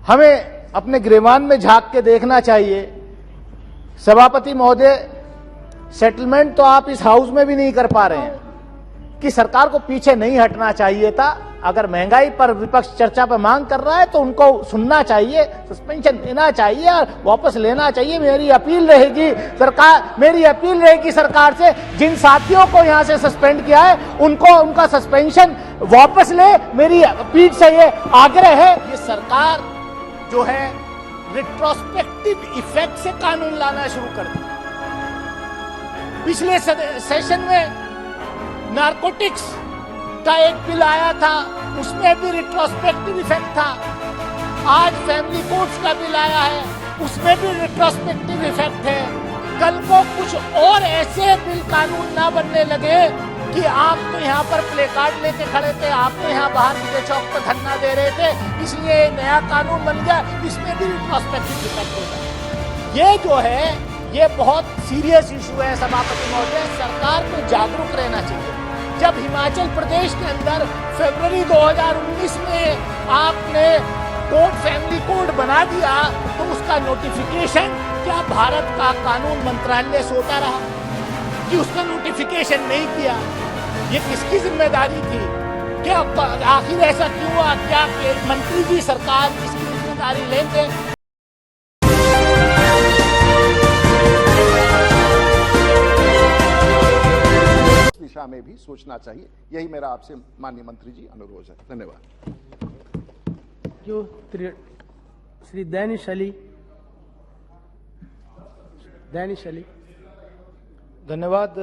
हमें अपने गिरेबान में झांक के देखना चाहिए। सभापति महोदय, सेटलमेंट तो आप इस हाउस में भी नहीं कर पा रहे हैं कि सरकार को पीछे नहीं हटना चाहिए था। अगर महंगाई पर विपक्ष चर्चा पर मांग कर रहा है तो उनको सुनना चाहिए, सस्पेंशन देना चाहिए और वापस लेना चाहिए। मेरी अपील रहेगी सरकार से, जिन साथियों को यहां से सस्पेंड किया है उनको उनका सस्पेंशन वापस ले। मेरी पीठ से ये आग्रह है। ये सरकार जो है रिट्रोस्पेक्टिव इफेक्ट से कानून लाना शुरू कर दिया। पिछले सेशन में नारकोटिक्स का एक बिल आया था, उसमें भी रिट्रोस्पेक्टिव इफेक्ट था। आज फैमिली कोर्ट्स का बिल आया है, उसमें भी रिट्रोस्पेक्टिव इफेक्ट है। कल को कुछ और ऐसे बिल कानून ना बनने लगे कि आप तो यहाँ पर प्ले कार्ड लेके खड़े थे, आप तो यहाँ बाहर विजय चौक पर धरना दे रहे थे, इसलिए नया कानून बन गया, इसमें भी रिट्रोस्पेक्टिव इफेक्ट होगा। ये जो है ये बहुत सीरियस इशू है। सभापति महोदय, सरकार को जागरूक रहना चाहिए। जब हिमाचल प्रदेश के अंदर फरवरी 2019 में आपने कोड फैमिली कोड बना दिया तो उसका नोटिफिकेशन क्या भारत का कानून मंत्रालय सोता रहा कि उसका नोटिफिकेशन नहीं किया? ये किसकी जिम्मेदारी थी? क्या आखिर ऐसा क्यों हुआ? क्या मंत्री जी सरकार इसकी जिम्मेदारी लेंगे? दिशा में भी सोचना चाहिए। यही मेरा आपसे माननीय मंत्री जी अनुरोध है। धन्यवाद। जो श्री दैनिश अली। धन्यवाद।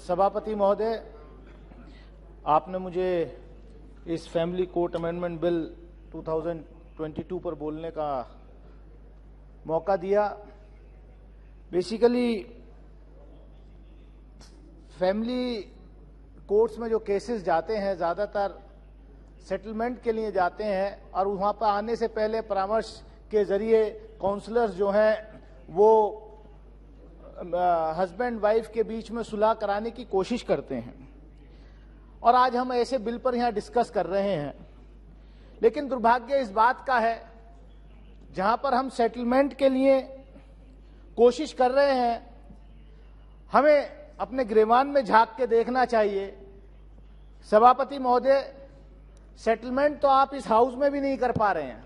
सभापति महोदय, आपने मुझे इस फैमिली कोर्ट अमेंडमेंट बिल 2022 पर बोलने का मौका दिया। बेसिकली फैमिली कोर्ट्स में जो केसेस जाते हैं ज़्यादातर सेटलमेंट के लिए जाते हैं और वहाँ पर आने से पहले परामर्श के जरिए काउंसलर्स जो हैं वो हस्बैंड वाइफ के बीच में सुलह कराने की कोशिश करते हैं। और आज हम ऐसे बिल पर यहाँ डिस्कस कर रहे हैं, लेकिन दुर्भाग्य इस बात का है जहाँ पर हम सेटलमेंट के लिए कोशिश कर रहे हैं, हमें अपने गिरेबान में झांक के देखना चाहिए। सभापति महोदय, सेटलमेंट तो आप इस हाउस में भी नहीं कर पा रहे हैं।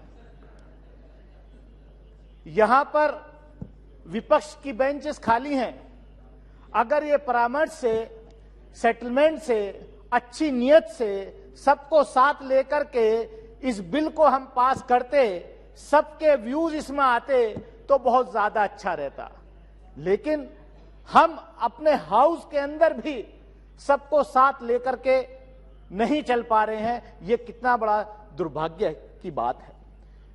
यहां पर विपक्ष की बेंचेस खाली हैं। अगर ये परामर्श से, सेटलमेंट से, अच्छी नियत से सबको साथ लेकर के इस बिल को हम पास करते, सबके व्यूज इसमें आते तो बहुत ज्यादा अच्छा रहता। लेकिन हम अपने हाउस के अंदर भी सबको साथ लेकर के नहीं चल पा रहे हैं। ये कितना बड़ा दुर्भाग्य की बात है।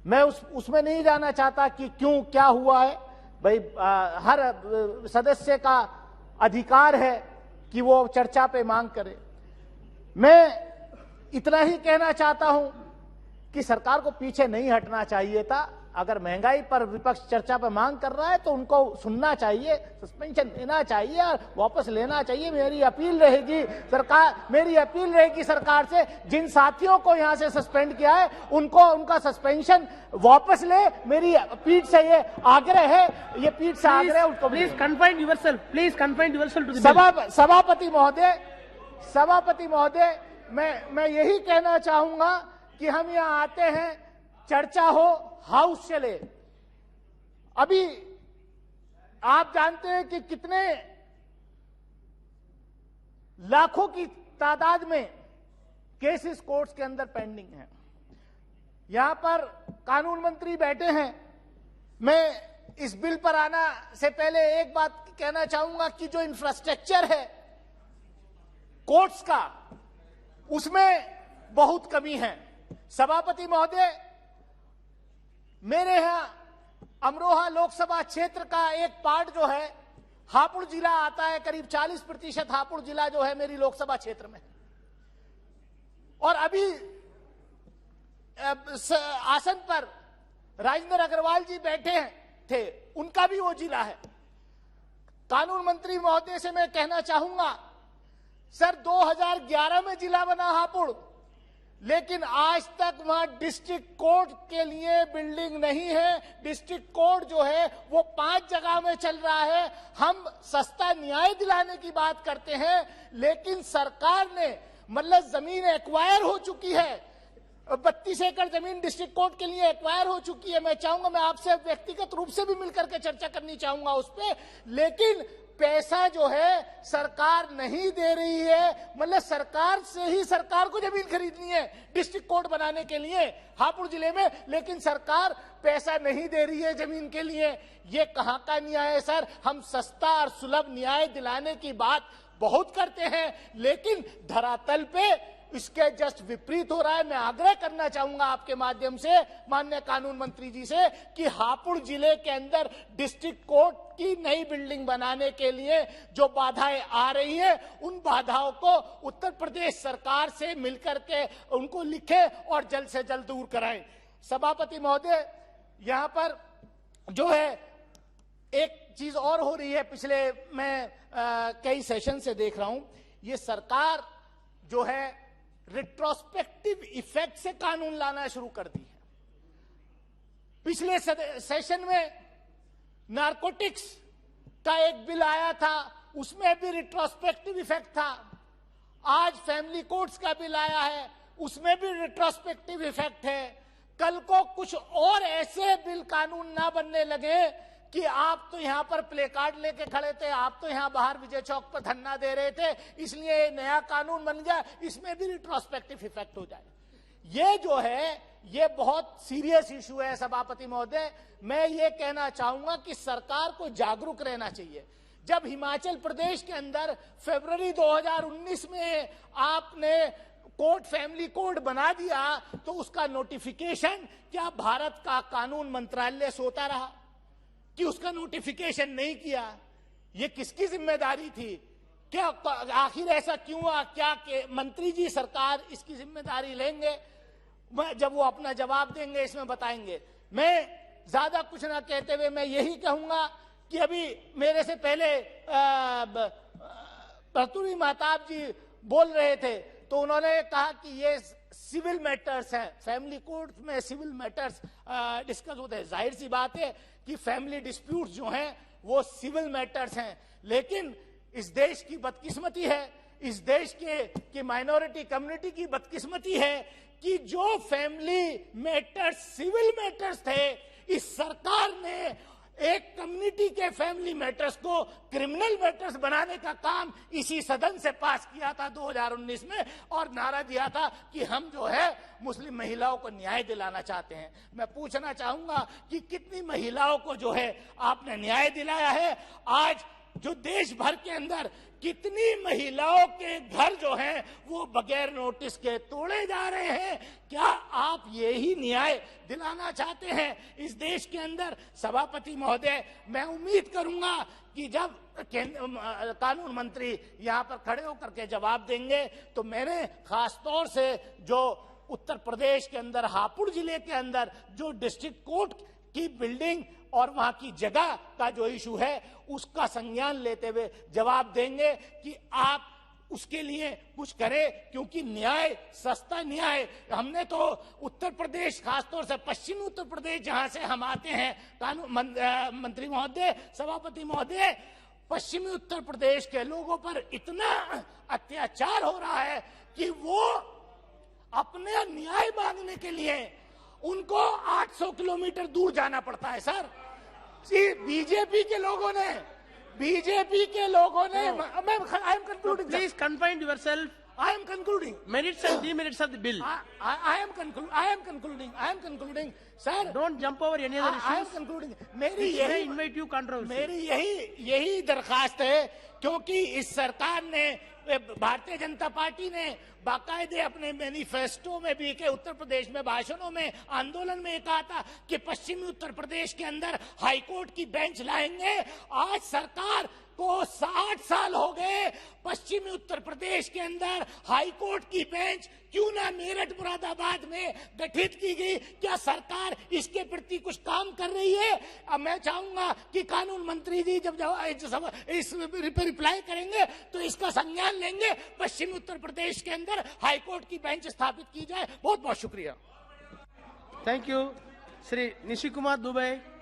मैं उसमें नहीं जाना चाहता कि क्यों क्या हुआ है। भाई हर सदस्य का अधिकार है कि वो चर्चा पे मांग करे। मैं इतना ही कहना चाहता हूं कि सरकार को पीछे नहीं हटना चाहिए था। अगर महंगाई पर विपक्ष चर्चा पर मांग कर रहा है तो उनको सुनना चाहिए, सस्पेंशन देना चाहिए और वापस लेना चाहिए। मेरी अपील रहेगी सरकार से, जिन साथियों को यहां से सस्पेंड किया है उनको उनका सस्पेंशन वापस ले। मेरी पीठ से ये आग्रह है, ये पीठ से आग्रह है उनको। Please confine yourself to the सभापति महोदय, मैं यही कहना चाहूंगा कि हम यहां आते हैं, चर्चा हो, हाउस चले। अभी आप जानते हैं कि कितने लाखों की तादाद में केसेस कोर्ट्स के अंदर पेंडिंग हैं। यहां पर कानून मंत्री बैठे हैं। मैं इस बिल पर आना से पहले एक बात कहना चाहूंगा कि जो इंफ्रास्ट्रक्चर है कोर्ट्स का, उसमें बहुत कमी है। सभापति महोदय, मेरे यहां अमरोहा लोकसभा क्षेत्र का एक पार्ट जो है हापुड़ जिला आता है, करीब 40% हापुड़ जिला जो है मेरी लोकसभा क्षेत्र में। और अभी आसन पर राजेंद्र अग्रवाल जी बैठे थे, उनका भी वो जिला है। कानून मंत्री महोदय से मैं कहना चाहूंगा, सर 2011 में जिला बना हापुड़, लेकिन आज तक वहां डिस्ट्रिक्ट कोर्ट के लिए बिल्डिंग नहीं है। डिस्ट्रिक्ट कोर्ट जो है वो 5 जगह में चल रहा है। हम सस्ता न्याय दिलाने की बात करते हैं, लेकिन सरकार ने मतलब जमीन एक्वायर हो चुकी है। 32 एकड़ जमीन डिस्ट्रिक्ट कोर्ट के लिए एक्वायर हो चुकी है। मैं चाहूंगा, मैं आपसे व्यक्तिगत रूप से भी मिलकर के चर्चा करनी चाहूंगा उस पे, लेकिन पैसा जो है सरकार नहीं दे रही है। मतलब सरकार से ही सरकार को जमीन खरीदनी है डिस्ट्रिक्ट कोर्ट बनाने के लिए हापुड़ जिले में, लेकिन सरकार पैसा नहीं दे रही है जमीन के लिए। ये कहां का न्याय है सर? हम सस्ता और सुलभ न्याय दिलाने की बात बहुत करते हैं, लेकिन धरातल पे इसके जस्ट विपरीत हो रहा है। मैं आग्रह करना चाहूंगा आपके माध्यम से माननीय कानून मंत्री जी से कि हापुड़ जिले के अंदर डिस्ट्रिक्ट कोर्ट की नई बिल्डिंग बनाने के लिए जो बाधाएं आ रही हैं, उन बाधाओं को उत्तर प्रदेश सरकार से मिलकर के उनको लिखे और जल्द से जल्द दूर कराएं। सभापति महोदय, यहां पर जो है एक चीज और हो रही है, पिछले मैं कई सेशन से देख रहा हूं, ये सरकार जो है रिट्रोस्पेक्टिव इफेक्ट से कानून लाना शुरू कर दी है। पिछले सेशन में नारकोटिक्स का एक बिल आया था, उसमें भी रिट्रोस्पेक्टिव इफेक्ट था। आज फैमिली कोर्ट्स का बिल आया है, उसमें भी रिट्रोस्पेक्टिव इफेक्ट है। कल को कुछ और ऐसे बिल कानून ना बनने लगे कि आप तो यहां पर प्ले कार्ड लेके खड़े थे, आप तो यहां बाहर विजय चौक पर धरना दे रहे थे, इसलिए नया कानून बन गया, इसमें भी रिट्रोस्पेक्टिव इफेक्ट हो जाए। ये जो है ये बहुत सीरियस इशू है सभापति महोदय। मैं ये कहना चाहूंगा कि सरकार को जागरूक रहना चाहिए। जब हिमाचल प्रदेश के अंदर फरवरी 2019 में आपने कोर्ट फैमिली कोड बना दिया, तो उसका नोटिफिकेशन क्या भारत का कानून मंत्रालय सोता रहा कि उसका नोटिफिकेशन नहीं किया? ये किसकी जिम्मेदारी थी? क्या आखिर ऐसा क्यों हुआ? क्या मंत्री जी सरकार इसकी जिम्मेदारी लेंगे? जब वो अपना जवाब देंगे इसमें बताएंगे। मैं ज्यादा कुछ ना कहते हुए मैं यही कहूंगा कि अभी मेरे से पहले भर्तृहरि महताब जी बोल रहे थे, तो उन्होंने कहा कि ये सिविल मैटर्स है, फैमिली कोर्ट में सिविल मैटर्स डिस्कस होते हैं। जाहिर सी बात है कि फैमिली डिस्प्यूट्स जो हैं वो सिविल मैटर्स हैं, लेकिन इस देश की बदकिस्मती है, इस देश के माइनॉरिटी कम्युनिटी की बदकिस्मती है कि जो फैमिली मैटर्स सिविल मैटर्स थे, इस सरकार ने एक कम्युनिटी के फैमिली मैटर्स को क्रिमिनल मैटर्स बनाने का काम इसी सदन से पास किया था 2019 में, और नारा दिया था कि हम जो है मुस्लिम महिलाओं को न्याय दिलाना चाहते हैं। मैं पूछना चाहूंगा कि कितनी महिलाओं को जो है आपने न्याय दिलाया है? आज जो देश भर के अंदर कितनी महिलाओं के घर जो हैं वो बगैर नोटिस के तोड़े जा रहे हैं? क्या आप यही न्याय दिलाना चाहते हैं इस देश के अंदर? सभापति महोदय, मैं उम्मीद करूंगा कि जब कानून मंत्री यहां पर खड़े होकर के जवाब देंगे, तो मैंने खासतौर से जो उत्तर प्रदेश के अंदर हापुड़ जिले के अंदर जो डिस्ट्रिक्ट कोर्ट की बिल्डिंग और वहां की जगह का जो इशू है उसका संज्ञान लेते हुए जवाब देंगे कि आप उसके लिए कुछ करें, क्योंकि न्याय, सस्ता न्याय, हमने तो उत्तर प्रदेश, खासतौर से पश्चिमी उत्तर प्रदेश जहां से हम आते हैं, कानून मंत्री महोदय, सभापति महोदय, पश्चिमी उत्तर प्रदेश के लोगों पर इतना अत्याचार हो रहा है कि वो अपने न्याय मांगने के लिए उनको 800 किलोमीटर दूर जाना पड़ता है सर। बीजेपी के लोगों ने I am concluding, please confine yourself. I am concluding. Merits and demerits of the bill. I am concluding. Sir, Don't jump over any other issues. I am concluding. मेरी This may यही invite you controversy. मेरी यही दरखास्त है, क्योंकि इस सरकार ने, भारतीय जनता पार्टी ने बाकायदे अपने मैनिफेस्टो में भी के उत्तर प्रदेश में भाषणों में, आंदोलन में कहा था कि पश्चिमी उत्तर प्रदेश के अंदर हाईकोर्ट की बेंच लाएंगे। आज सरकार को 60 साल हो गए। पश्चिमी उत्तर प्रदेश के अंदर हाई कोर्ट की बेंच क्यों ना मेरठ मुरादाबाद में गठित की गई? क्या सरकार इसके प्रति कुछ काम कर रही है? अब मैं चाहूंगा कि कानून मंत्री जी जब इस पर रिप्लाई करेंगे तो इसका संज्ञान लेंगे। पश्चिमी उत्तर प्रदेश के अंदर हाई कोर्ट की बेंच स्थापित की जाए। बहुत बहुत शुक्रिया। Thank you. Shri Nishi Kumar Dubey.